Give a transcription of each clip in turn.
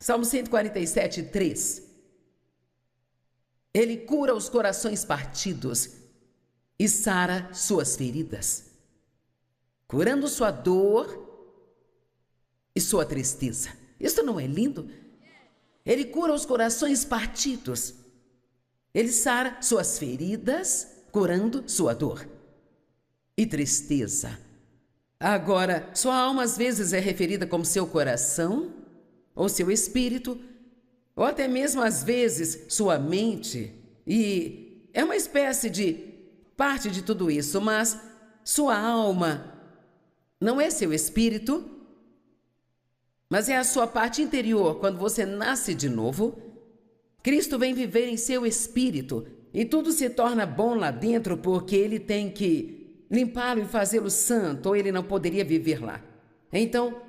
Salmo 147, 3. Ele cura os corações partidos e sara suas feridas, curando sua dor e sua tristeza. Isso não é lindo? Ele cura os corações partidos. Ele sara suas feridas, curando sua dor e tristeza. Agora, sua alma às vezes é referida como seu coração, ou seu espírito, ou até mesmo às vezes sua mente. E é uma espécie de parte de tudo isso, mas sua alma não é seu espírito, mas é a sua parte interior. Quando você nasce de novo, Cristo vem viver em seu espírito e tudo se torna bom lá dentro porque ele tem que limpá-lo e fazê-lo santo, ou ele não poderia viver lá. Então,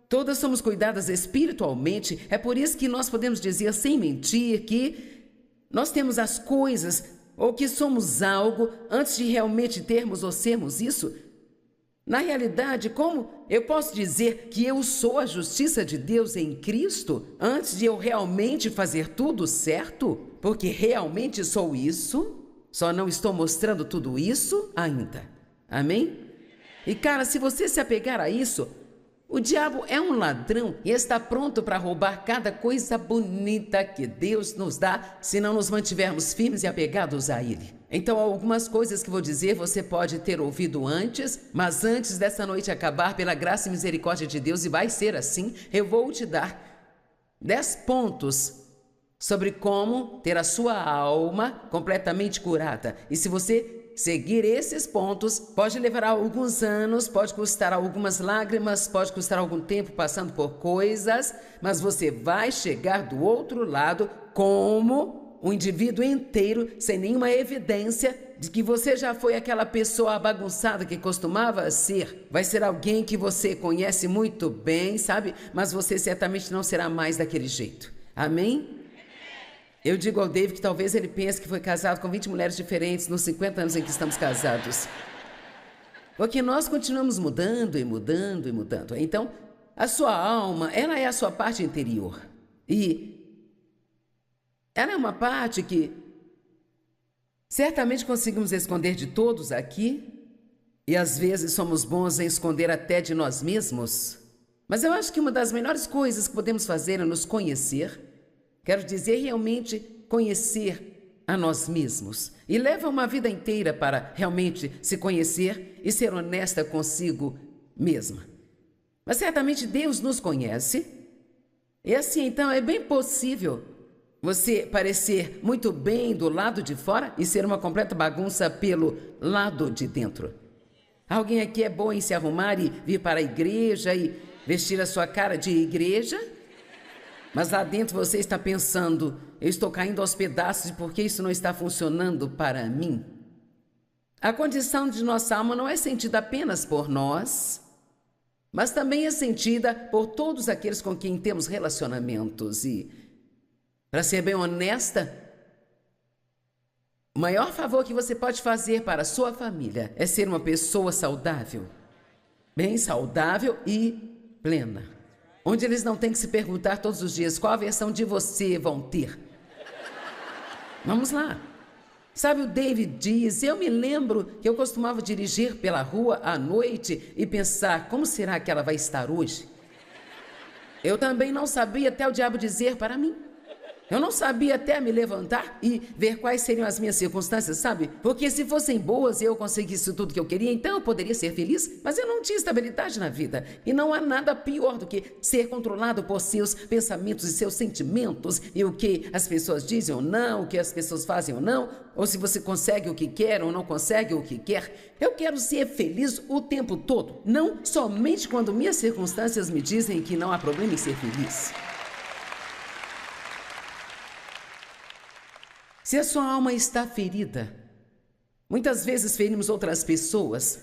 todas somos cuidadas espiritualmente. É por isso que nós podemos dizer sem mentir que nós temos as coisas ou que somos algo antes de realmente termos ou sermos isso. Na realidade, como eu posso dizer que eu sou a justiça de Deus em Cristo antes de eu realmente fazer tudo certo? Porque realmente sou isso, só não estou mostrando tudo isso ainda. Amém? E cara, se você se apegar a isso, o diabo é um ladrão e está pronto para roubar cada coisa bonita que Deus nos dá se não nos mantivermos firmes e apegados a Ele. Então, algumas coisas que vou dizer você pode ter ouvido antes, mas antes dessa noite acabar, pela graça e misericórdia de Deus, e vai ser assim, eu vou te dar 10 pontos sobre como ter a sua alma completamente curada. E se você seguir esses pontos, pode levar alguns anos, pode custar algumas lágrimas, pode custar algum tempo passando por coisas, mas você vai chegar do outro lado como um indivíduo inteiro, sem nenhuma evidência de que você já foi aquela pessoa bagunçada que costumava ser. Vai ser alguém que você conhece muito bem, sabe? Mas você certamente não será mais daquele jeito. Amém? Eu digo ao David que talvez ele pense que foi casado com 20 mulheres diferentes nos 50 anos em que estamos casados. Porque nós continuamos mudando e mudando e mudando. Então, a sua alma, ela é a sua parte interior. E ela é uma parte que certamente conseguimos esconder de todos aqui. E às vezes somos bons em esconder até de nós mesmos. Mas eu acho que uma das melhores coisas que podemos fazer é nos conhecer. Quero dizer, realmente conhecer a nós mesmos. E leva uma vida inteira para realmente se conhecer e ser honesta consigo mesma. Mas certamente Deus nos conhece. E assim, então, é bem possível você parecer muito bem do lado de fora e ser uma completa bagunça pelo lado de dentro. Alguém aqui é bom em se arrumar e vir para a igreja e vestir a sua cara de igreja? Mas lá dentro você está pensando, eu estou caindo aos pedaços porque isso não está funcionando para mim. A condição de nossa alma não é sentida apenas por nós, mas também é sentida por todos aqueles com quem temos relacionamentos. E, para ser bem honesta, o maior favor que você pode fazer para a sua família é ser uma pessoa saudável, bem saudável e plena. Onde eles não têm que se perguntar todos os dias qual a versão de você vão ter. Vamos lá. Sabe, o David diz, eu me lembro que eu costumava dirigir pela rua à noite e pensar, como será que ela vai estar hoje? Eu também não sabia até o diabo dizer para mim. Eu não sabia até me levantar e ver quais seriam as minhas circunstâncias, sabe? Porque se fossem boas e eu conseguisse tudo que eu queria, então eu poderia ser feliz, mas eu não tinha estabilidade na vida. E não há nada pior do que ser controlado por seus pensamentos e seus sentimentos e o que as pessoas dizem ou não, o que as pessoas fazem ou não, ou se você consegue o que quer ou não consegue o que quer. Eu quero ser feliz o tempo todo, não somente quando minhas circunstâncias me dizem que não há problema em ser feliz. Se a sua alma está ferida, muitas vezes ferimos outras pessoas,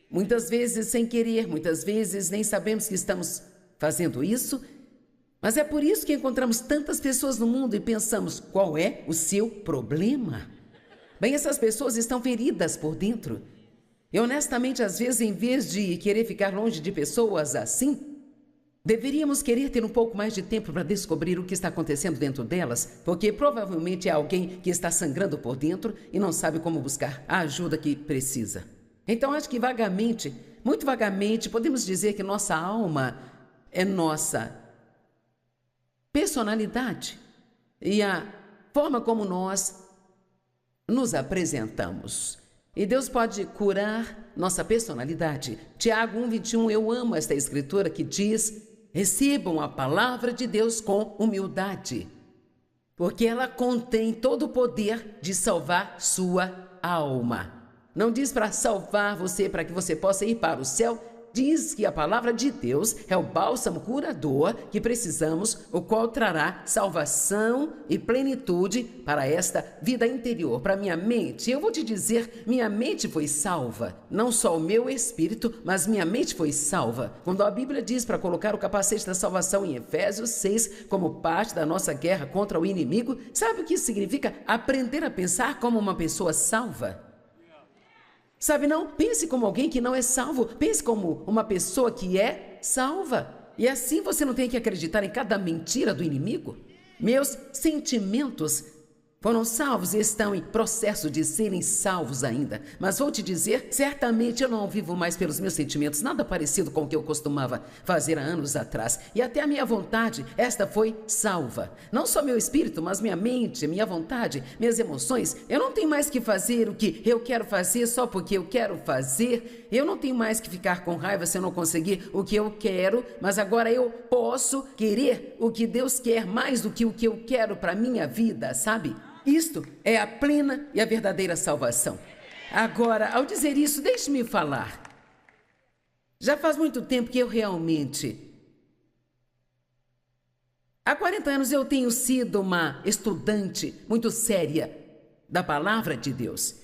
muitas vezes sem querer, muitas vezes nem sabemos que estamos fazendo isso, mas é por isso que encontramos tantas pessoas no mundo e pensamos, qual é o seu problema? Bem, essas pessoas estão feridas por dentro. E honestamente, às vezes, em vez de querer ficar longe de pessoas assim, Deveríamos querer ter um pouco mais de tempo para descobrir o que está acontecendo dentro delas, porque provavelmente é alguém que está sangrando por dentro e não sabe como buscar a ajuda que precisa. Então, acho que vagamente, muito vagamente, podemos dizer que nossa alma é nossa personalidade e a forma como nós nos apresentamos. E Deus pode curar nossa personalidade. Tiago 1:21, eu amo esta escritura que diz: recebam a palavra de Deus com humildade, porque ela contém todo o poder de salvar sua alma. Não diz para salvar você, para que você possa ir para o céu. Diz que a palavra de Deus é o bálsamo curador que precisamos, o qual trará salvação e plenitude para esta vida interior, para minha mente. Eu vou te dizer, minha mente foi salva. Não só o meu espírito, mas minha mente foi salva. Quando a Bíblia diz para colocar o capacete da salvação em Efésios 6, como parte da nossa guerra contra o inimigo, sabe o que isso significa? Aprender a pensar como uma pessoa salva. Sabe, não? Pense como alguém que não é salvo. Pense como uma pessoa que é salva. E assim você não tem que acreditar em cada mentira do inimigo. Meus sentimentos foram salvos e estão em processo de serem salvos ainda. Mas vou te dizer, certamente eu não vivo mais pelos meus sentimentos, nada parecido com o que eu costumava fazer há anos atrás. E até a minha vontade, esta foi salva. Não só meu espírito, mas minha mente, minha vontade, minhas emoções. Eu não tenho mais que fazer o que eu quero fazer só porque eu quero fazer. Eu não tenho mais que ficar com raiva se eu não conseguir o que eu quero, mas agora eu posso querer o que Deus quer mais do que o que eu quero para minha vida, sabe? Isto é a plena e a verdadeira salvação. Agora, ao dizer isso, deixe-me falar. Já faz muito tempo que eu realmente... Há 40 anos eu tenho sido uma estudante muito séria da palavra de Deus.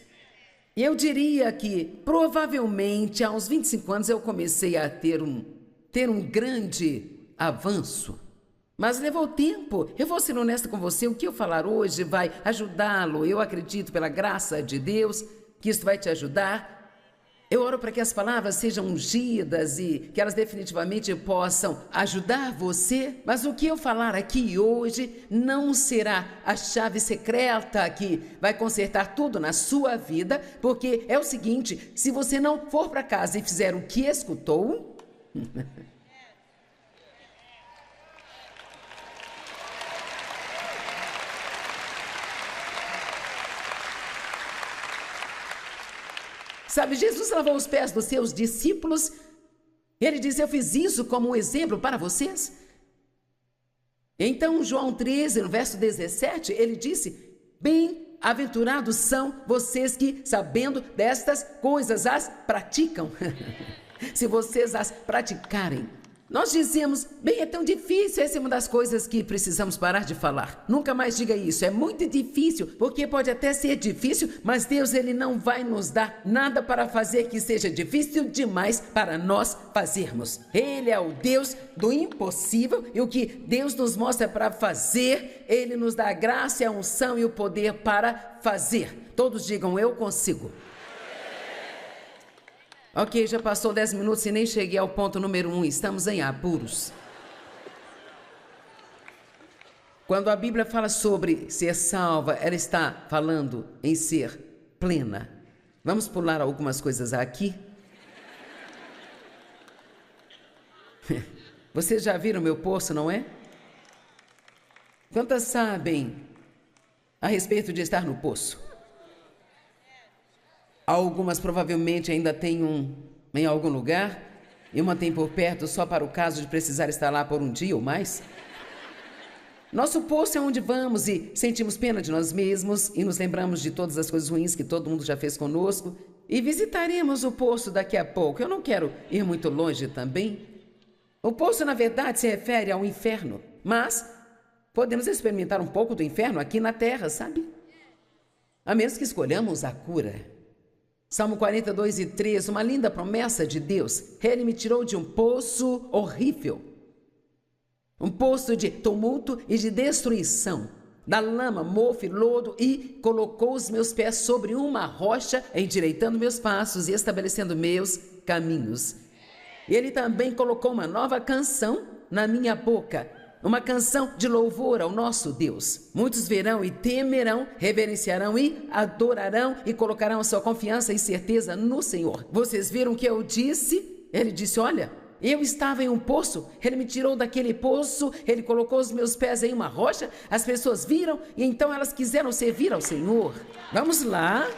E eu diria que, provavelmente, há uns 25 anos eu comecei a ter um grande avanço. Mas levou tempo. Eu vou ser honesta com você, o que eu falar hoje vai ajudá-lo. Eu acredito, pela graça de Deus, que isso vai te ajudar. Eu oro para que as palavras sejam ungidas e que elas definitivamente possam ajudar você. Mas o que eu falar aqui hoje não será a chave secreta que vai consertar tudo na sua vida, porque é o seguinte, se você não for para casa e fizer o que escutou... Sabe, Jesus lavou os pés dos seus discípulos. Ele disse, eu fiz isso como um exemplo para vocês. Então, João 13, no verso 17, ele disse, bem-aventurados são vocês que, sabendo destas coisas, as praticam. Se vocês as praticarem. Nós dizemos, bem, é tão difícil, essa é uma das coisas que precisamos parar de falar. Nunca mais diga isso, é muito difícil, porque pode até ser difícil, mas Deus, Ele não vai nos dar nada para fazer que seja difícil demais para nós fazermos. Ele é o Deus do impossível e o que Deus nos mostra para fazer, Ele nos dá a graça, a unção e o poder para fazer. Todos digam, eu consigo. Ok, já passou 10 minutos e nem cheguei ao ponto número 1. Estamos em apuros. Quando a Bíblia fala sobre ser salva, ela está falando em ser plena. Vamos pular algumas coisas aqui. Vocês já viram meu poço, não é? Quantas sabem a respeito de estar no poço? Algumas provavelmente ainda têm em algum lugar, e uma tem por perto só para o caso de precisar estar lá por um dia ou mais. Nosso poço é onde vamos e sentimos pena de nós mesmos e nos lembramos de todas as coisas ruins que todo mundo já fez conosco. E visitaremos o poço daqui a pouco. Eu não quero ir muito longe também. O poço, na verdade, se refere ao inferno, mas podemos experimentar um pouco do inferno aqui na terra, sabe? A menos que escolhamos a cura. Salmo 42:3, uma linda promessa de Deus. Ele me tirou de um poço horrível, um poço de tumulto e de destruição, da lama, mofo e lodo, e colocou os meus pés sobre uma rocha, endireitando meus passos e estabelecendo meus caminhos. E Ele também colocou uma nova canção na minha boca uma canção de louvor ao nosso Deus. Muitos verão e temerão, reverenciarão e adorarão e colocarão a sua confiança e certeza no Senhor. Vocês viram o que eu disse? Ele disse, olha, eu estava em um poço, ele me tirou daquele poço, ele colocou os meus pés em uma rocha, as pessoas viram e então elas quiseram servir ao Senhor. Vamos lá.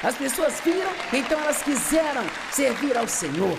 As pessoas viram, então elas quiseram servir ao Senhor.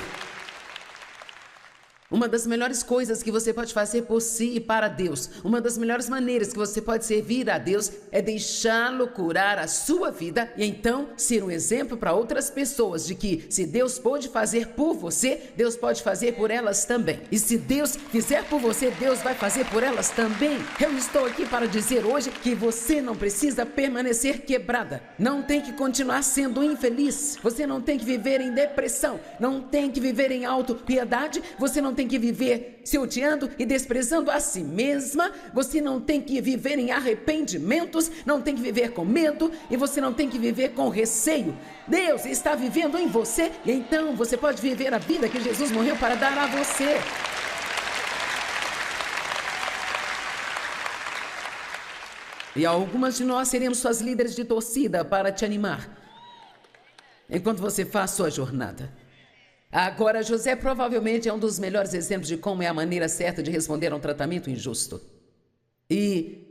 Uma das melhores coisas que você pode fazer por si e para Deus, uma das melhores maneiras que você pode servir a Deus é deixá-lo curar a sua vida e então ser um exemplo para outras pessoas de que se Deus pode fazer por você, Deus pode fazer por elas também. E se Deus fizer por você, Deus vai fazer por elas também. Eu estou aqui para dizer hoje que você não precisa permanecer quebrada, não tem que continuar sendo infeliz, você não tem que viver em depressão, não tem que viver em autopiedade, você não tem que viver se odiando e desprezando a si mesma, você não tem que viver em arrependimentos, não tem que viver com medo e você não tem que viver com receio. Deus está vivendo em você e então você pode viver a vida que Jesus morreu para dar a você. E algumas de nós seremos suas líderes de torcida para te animar enquanto você faz sua jornada. Agora, José provavelmente é um dos melhores exemplos de como é a maneira certa de responder a um tratamento injusto. E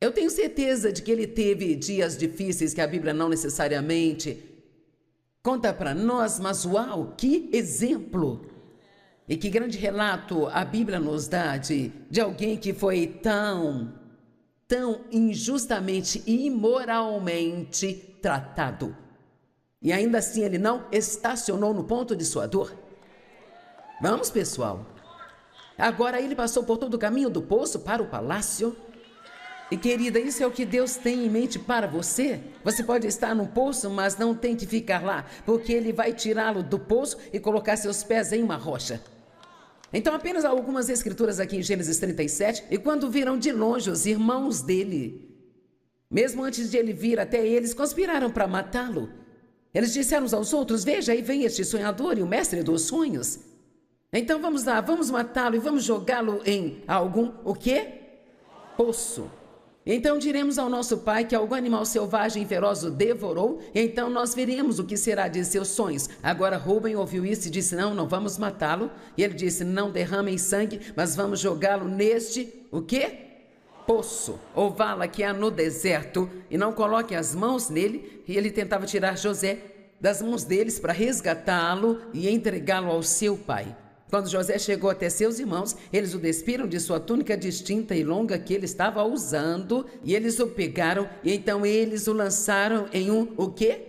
eu tenho certeza de que ele teve dias difíceis que a Bíblia não necessariamente conta para nós, mas uau, que exemplo! E que grande relato a Bíblia nos dá de alguém que foi tão injustamente e imoralmente tratado. E ainda assim ele não estacionou no ponto de sua dor. Vamos, pessoal. Agora ele passou por todo o caminho do poço para o palácio. E querida, isso é o que Deus tem em mente para você. Você pode estar no poço, mas não tem que ficar lá, porque ele vai tirá-lo do poço e colocar seus pés em uma rocha. Então apenas algumas escrituras aqui em Gênesis 37. E quando viram de longe os irmãos dele, mesmo antes de ele vir até eles, conspiraram para matá-lo. Eles disseram uns aos outros, veja, aí vem este sonhador e o mestre dos sonhos. Então vamos lá, vamos matá-lo e vamos jogá-lo em algum, o quê? Poço. Então diremos ao nosso pai que algum animal selvagem e feroz o devorou, e então nós veremos o que será de seus sonhos. Agora Rúben ouviu isso e disse, não vamos matá-lo. E ele disse, não derramem sangue, mas vamos jogá-lo neste, o quê? Poço, ou vala que há no deserto, e não coloque as mãos nele. E ele tentava tirar José das mãos deles para resgatá-lo e entregá-lo ao seu pai. Quando José chegou até seus irmãos, eles o despiram de sua túnica distinta e longa que ele estava usando, e eles o pegaram, e então eles o lançaram em um, o quê?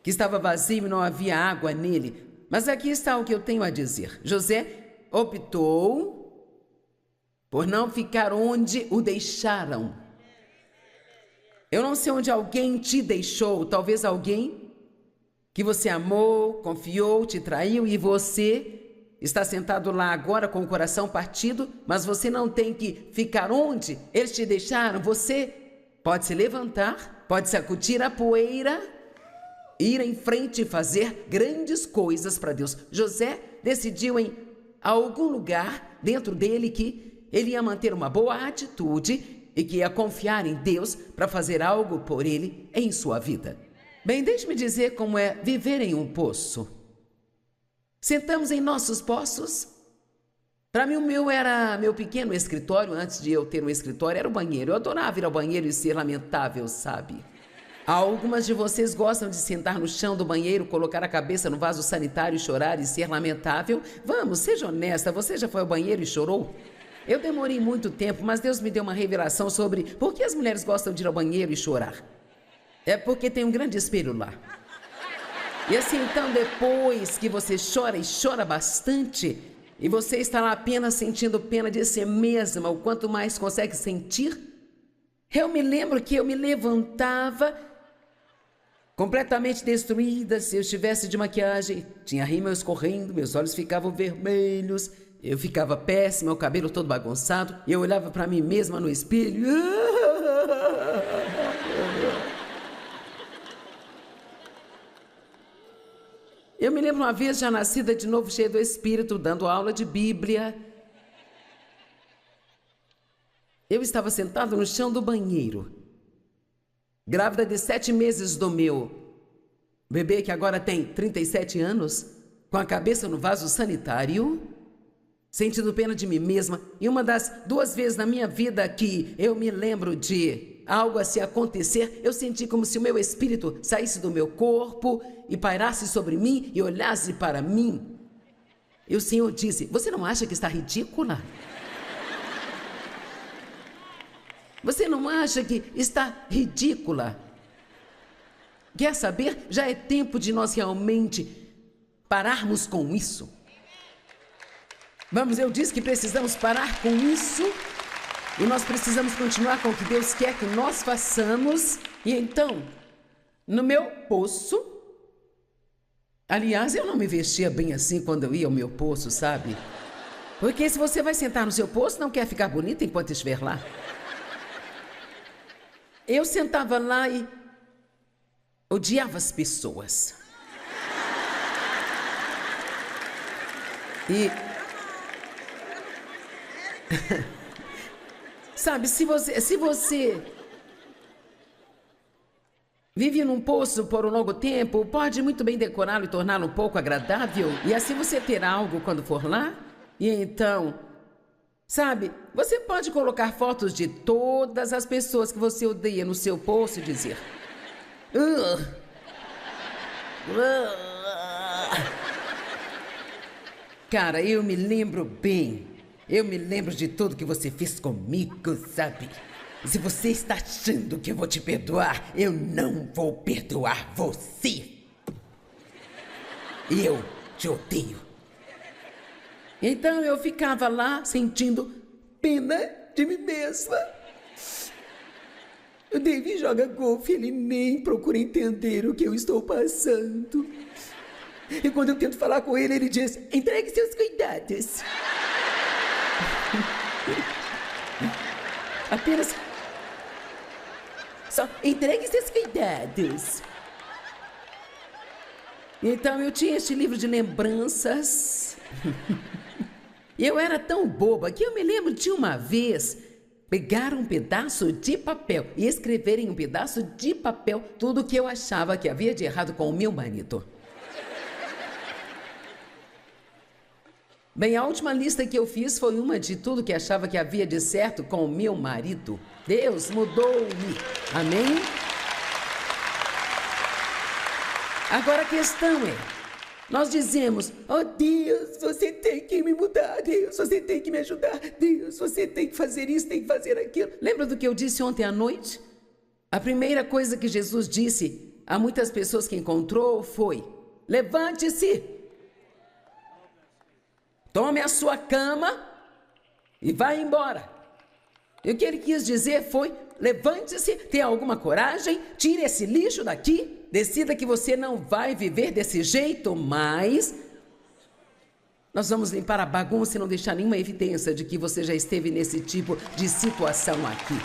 Que estava vazio e não havia água nele. Mas aqui está o que eu tenho a dizer. José optou por não ficar onde o deixaram. Eu não sei onde alguém te deixou, talvez alguém que você amou, confiou, te traiu e você está sentado lá agora com o coração partido, mas você não tem que ficar onde eles te deixaram. Você pode se levantar, pode sacudir a poeira, ir em frente e fazer grandes coisas para Deus. José decidiu em algum lugar dentro dele que ele ia manter uma boa atitude e que ia confiar em Deus para fazer algo por ele em sua vida. Bem, deixe-me dizer como é viver em um poço. Sentamos em nossos poços. Para mim, o meu era meu pequeno escritório. Antes de eu ter um escritório, era o banheiro. Eu adorava ir ao banheiro e ser lamentável, sabe? Algumas de vocês gostam de sentar no chão do banheiro, colocar a cabeça no vaso sanitário, chorar e ser lamentável? Vamos, seja honesta, você já foi ao banheiro e chorou? Eu demorei muito tempo, mas Deus me deu uma revelação sobre por que as mulheres gostam de ir ao banheiro e chorar. É porque tem um grande espelho lá. E assim, então, depois que você chora e chora bastante, e você está lá apenas sentindo pena de si mesma, o quanto mais consegue sentir, eu me lembro que eu me levantava completamente destruída. Se eu estivesse de maquiagem, tinha rímel escorrendo, meus olhos ficavam vermelhos, eu ficava péssima, o cabelo todo bagunçado, e eu olhava para mim mesma no espelho. Eu me lembro uma vez, já nascida de novo, cheia do Espírito, dando aula de Bíblia. Eu estava sentado no chão do banheiro, grávida de 7 meses do meu bebê, que agora tem 37 anos, com a cabeça no vaso sanitário, sentindo pena de mim mesma. E uma das 2 vezes na minha vida que eu me lembro de algo assim acontecer, eu senti como se o meu espírito saísse do meu corpo e pairasse sobre mim e olhasse para mim. E o Senhor disse: você não acha que está ridícula? Você não acha que está ridícula? Quer saber? Já é tempo de nós realmente pararmos com isso. Vamos, eu disse que precisamos parar com isso. E nós precisamos continuar com o que Deus quer que nós façamos. E então, no meu poço... Aliás, eu não me vestia bem assim quando eu ia ao meu poço, sabe? Porque se você vai sentar no seu poço, não quer ficar bonita enquanto estiver lá. Eu sentava lá e odiava as pessoas. E... sabe, se você vive num poço por um longo tempo, pode muito bem decorá-lo e torná-lo um pouco agradável. E assim você ter algo quando for lá. E então, sabe, você pode colocar fotos de todas as pessoas que você odeia no seu poço e dizer... Cara, eu me lembro bem. Eu me lembro de tudo que você fez comigo, sabe? Se você está achando que eu vou te perdoar, eu não vou perdoar você. Eu te odeio. Então eu ficava lá sentindo pena de mim mesma. O David joga golfe, ele nem procura entender o que eu estou passando. E quando eu tento falar com ele, ele diz: entregue seus cuidados. Apenas... só entregue seus cuidados. Então eu tinha este livro de lembranças. E eu era tão boba que eu me lembro de uma vez pegar um pedaço de papel e escrever em um pedaço de papel tudo o que eu achava que havia de errado com o meu marido. Bem, a última lista que eu fiz foi uma de tudo que achava que havia de certo com o meu marido. Deus mudou-me. Amém? Agora a questão é, nós dizemos: oh Deus, você tem que me mudar. Deus, você tem que me ajudar. Deus, você tem que fazer isso, tem que fazer aquilo. Lembra do que eu disse ontem à noite? A primeira coisa que Jesus disse a muitas pessoas que encontrou foi: levante-se. Tome a sua cama e vá embora. E o que ele quis dizer foi: levante-se, tenha alguma coragem, tire esse lixo daqui, decida que você não vai viver desse jeito mais. Nós vamos limpar a bagunça e não deixar nenhuma evidência de que você já esteve nesse tipo de situação aqui.